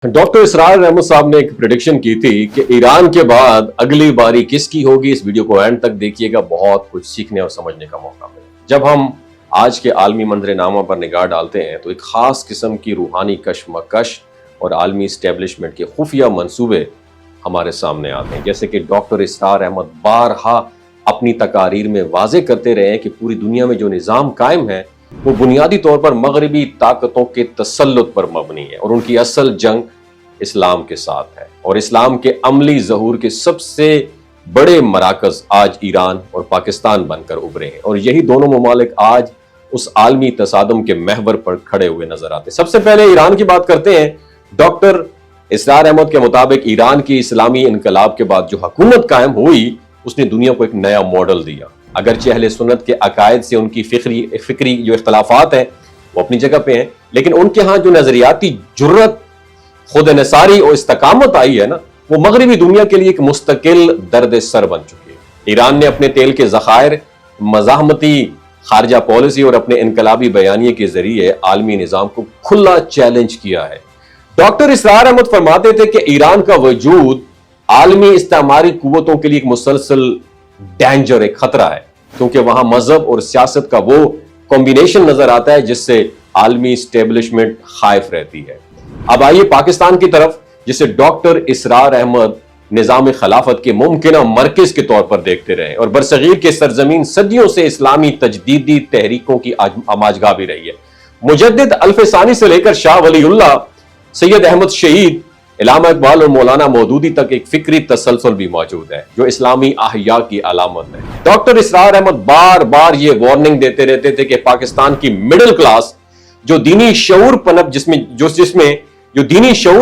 Doctor इसरार अहमद साहब ने एक प्रेडिक्शन की थी कि ईरान के बाद अगली बारी किसकी होगी। इस वीडियो को एंड तक देखिएगा, बहुत कुछ सीखने और समझने का मौका मिलेगा। जब हम आज के आलमी मंजर-ए-नामा पर निगाह डालते हैं तो एक खास किस्म की रूहानी कशमकश और आलमी इस्टेब्लिशमेंट के खुफिया मंसूबे हमारे सामने आते हैं। जैसे कि डॉक्टर इसरार अहमद बारहा अपनी तकारीर में वाजे करते रहे हैं कि पूरी दुनिया में जो निज़ाम कायम है वो बुनियादी तौर पर मगरबी ताकतों के तसल्लुत पर मबनी है और उनकी असल जंग इस्लाम के साथ है। और इस्लाम के अमली ज़हूर के सबसे बड़े मराकज़ आज ईरान और पाकिस्तान बनकर उभरे हैं और यही दोनों ममालिक आज उस आलमी तसादम के महवर पर खड़े हुए नजर आते हैं। सबसे पहले ईरान की बात करते हैं। डॉक्टर इसरार अहमद के मुताबिक ईरान की इस्लामी इनकलाब के बाद जो हुकूमत कायम हुई उसने दुनिया को एक नया मॉडल दिया। अगरचे अहले सुन्नत के अकायद से उनकी फिक्री जो इख्तलाफात हैं वो अपनी जगह पे हैं, लेकिन उनके यहाँ जो नजरियाती जुर्रत, खुद नसारी और इस्तकामत आई है ना, वो मगरबी दुनिया के लिए एक मुस्तकिल दर्द सर बन चुकी है। ईरान ने अपने तेल के ज़खायर, मज़ाहमती खारजा पॉलिसी और अपने इनकलाबी बयानिए के जरिए आलमी निज़ाम को खुला चैलेंज किया है। डॉक्टर इसरार अहमद फरमाते थे कि ईरान का वजूद आलमी इस्तेमारी कुव्वतों के लिए एक मुसलसल डेंजर, एक खतरा है, क्योंकि वहां मजहब और सियासत का वो कॉम्बिनेशन नजर आता है जिससे आलमी स्टेब्लिशमेंट खाइफ रहती है। अब आइए पाकिस्तान की तरफ, जिसे डॉक्टर इसरार अहमद निजाम खिलाफत के मुमकिना मरकज के तौर पर देखते रहे और बरसगीर के सरजमीन सदियों से इस्लामी तजदीदी तहरीकों की आमाजगाह भी रही है। मुजद्दिद अल्फसानी से लेकर शाह वलीउल्लाह, सैयद अहमद शहीद, इलामा इकबाल और मौलाना मौदूदी तक एक फिक्री तसलसल भी मौजूद है जो इस्लामी अहया की अलामत है। डॉक्टर इसरार अहमद बार बार ये वार्निंग देते रहते थे कि पाकिस्तान की मिडिल क्लास जो दीनी शऊर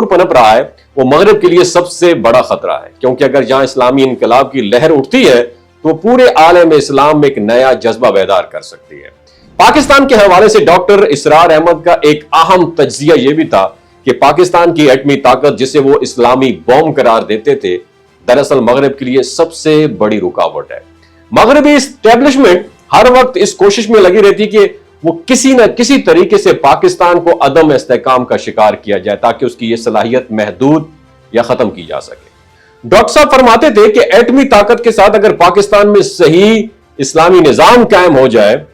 पनप रहा है वो मगरब के लिए सबसे बड़ा खतरा है, क्योंकि अगर जहां इस्लामी इनकलाब की लहर उठती है तो पूरे आलम इस्लाम में एक नया जज्बा बेदार कर सकती है। पाकिस्तान के हवाले से डॉक्टर इसरार अहमद का एक अहम तज्जिया यह भी था कि पाकिस्तान की एटमी ताकत, जिसे वो इस्लामी बॉम्ब करार देते थे, दरअसल मगरब के लिए सबसे बड़ी रुकावट है। मगरबी इस्टेब्लिशमेंट हर वक्त इस कोशिश में लगी रहती कि वो किसी न किसी तरीके से पाकिस्तान को अदम इस्तेहकाम का शिकार किया जाए ताकि उसकी ये सलाहियत महदूद या खत्म की जा सके। डॉक्टर साहब फरमाते थे कि एटमी ताकत के साथ अगर पाकिस्तान में सही इस्लामी निजाम कायम हो जाए,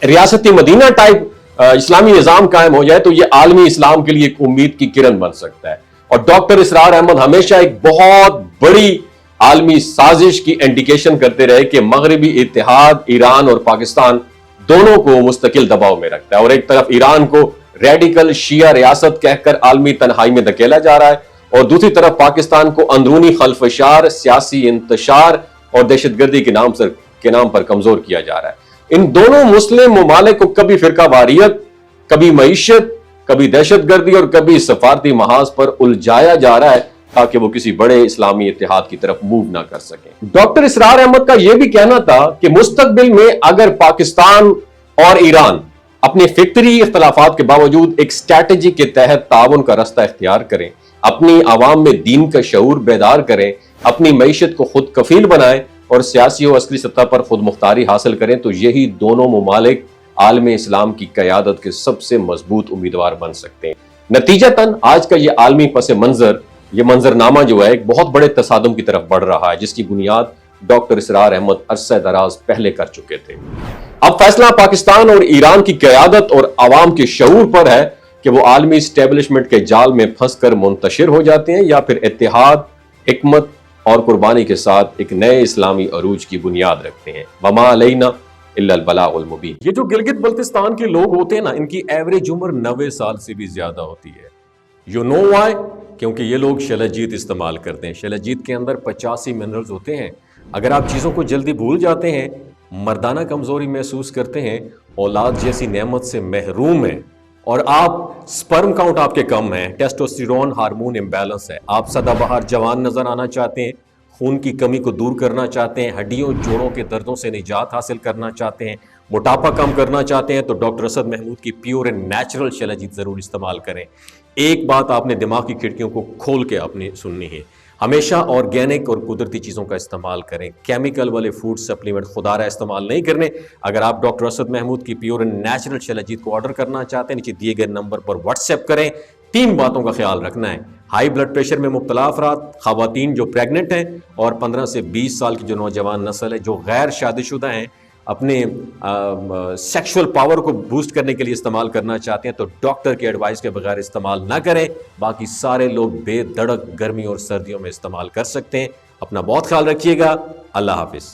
रियासती मदीना टाइप इस्लामी निजाम कायम हो जाए, तो यह आलमी इस्लाम के लिए एक उम्मीद की किरण बन सकता है। और डॉक्टर इसरार अहमद हमेशा एक बहुत बड़ी आलमी साजिश की इंडिकेशन करते रहे कि मगरबी इत्तेहाद ईरान और पाकिस्तान दोनों को मुस्तकिल दबाव में रखता है और एक तरफ ईरान को रेडिकल शिया रियासत कहकर आलमी तन्हाई में धकेला जा रहा है और दूसरी तरफ पाकिस्तान को अंदरूनी खलफशार, सियासी इंतशार और दहशतगर्दी के नाम पर कमजोर किया जा रहा है। इन दोनों मुस्लिम ममालिक को कभी फिरका वारियत, कभी मईशत, कभी दहशतगर्दी और कभी सफारती महाज पर उलझाया जा रहा है ताकि वो किसी बड़े इस्लामी इत्तेहाद की तरफ मूव ना कर सके। डॉक्टर इसरार अहमद का यह भी कहना था कि मुस्तकबिल में अगर पाकिस्तान और ईरान अपने फिक्री इख्तलाफात के बावजूद एक स्ट्रैटेजी के तहत ताउन का रास्ता इख्तियार करें, अपनी आवाम में दीन का शऊर बेदार करें, अपनी मईशत को खुद कफील बनाएं और सियासी और असली सतह पर खुद मुख्तारी हासिल करें, तो यही दोनों ममालिक आलम इस्लाम की क़यादत के सबसे मजबूत उम्मीदवार बन सकते हैं। नतीजतन आज का ये आलमी पस मंजर, ये मंजरनामा जो है एक बहुत बड़े तसादुम की तरफ बढ़ रहा है, जिसकी बुनियाद डॉक्टर इसरार अहमद अरसे दराज पहले कर चुके थे। अब फैसला पाकिस्तान और ईरान की क़यादत और आवाम के शऊर पर है कि वो आलमी इस्टेब्लिशमेंट के जाल में फंस कर मुंतशिर हो जाते हैं या फिर इत्तेहाद, हिकमत और कुर्बानी के साथ एक नए इस्लामी अरूज की बुनियाद रखते हैं। वमा अलैना इल्लल बलागुल मुबीन। ये जो गिलगित बल्तिस्तान के लोग होते हैं ना, इनकी एवरेज उम्र 90 साल से भी ज्यादा होती है। You know why? क्योंकि ये लोग शलजीत इस्तेमाल करते हैं। शलजीत के अंदर 85 मिनरल्स होते हैं। अगर आप चीज़ों को जल्दी भूल जाते हैं, मर्दाना कमजोरी महसूस करते हैं, औलाद जैसी नेमत से महरूम हैं और आप स्पर्म काउंट आपके कम है, टेस्टोस्टेरोन हार्मोन इम्बैलेंस है, आप सदाबहार जवान नजर आना चाहते हैं, खून की कमी को दूर करना चाहते हैं, हड्डियों जोड़ों के दर्दों से निजात हासिल करना चाहते हैं, मोटापा कम करना चाहते हैं, तो डॉक्टर असद महमूद की प्योर एंड नेचुरल शलजीत जरूर इस्तेमाल करें। एक बात आपने दिमाग की खिड़कियों को खोल के अपनी सुननी है, हमेशा ऑर्गेनिक और कुदरती चीज़ों का इस्तेमाल करें। केमिकल वाले फूड सप्लीमेंट खुदारा इस्तेमाल नहीं करने। अगर आप डॉक्टर असद महमूद की प्योर एंड नेचुरल शलजीत को ऑर्डर करना चाहते हैं, नीचे दिए गए नंबर पर व्हाट्सएप करें। 3 باتوں کا خیال رکھنا ہے: ہائی بلڈ پریشر میں مبتلا افراد، خواتین جو پریگننٹ ہیں، اور 15 سے 20 سال کی جو نوجوان نسل ہے جو غیر شادی شدہ ہیں، اپنے سیکشول پاور کو بوسٹ کرنے کے لیے استعمال کرنا چاہتے ہیں تو ڈاکٹر کی ایڈوائس کے بغیر استعمال نہ کریں۔ باقی سارے لوگ بے دھڑک گرمی اور سردیوں میں استعمال کر سکتے ہیں۔ اپنا بہت خیال رکھیے گا۔ اللہ حافظ۔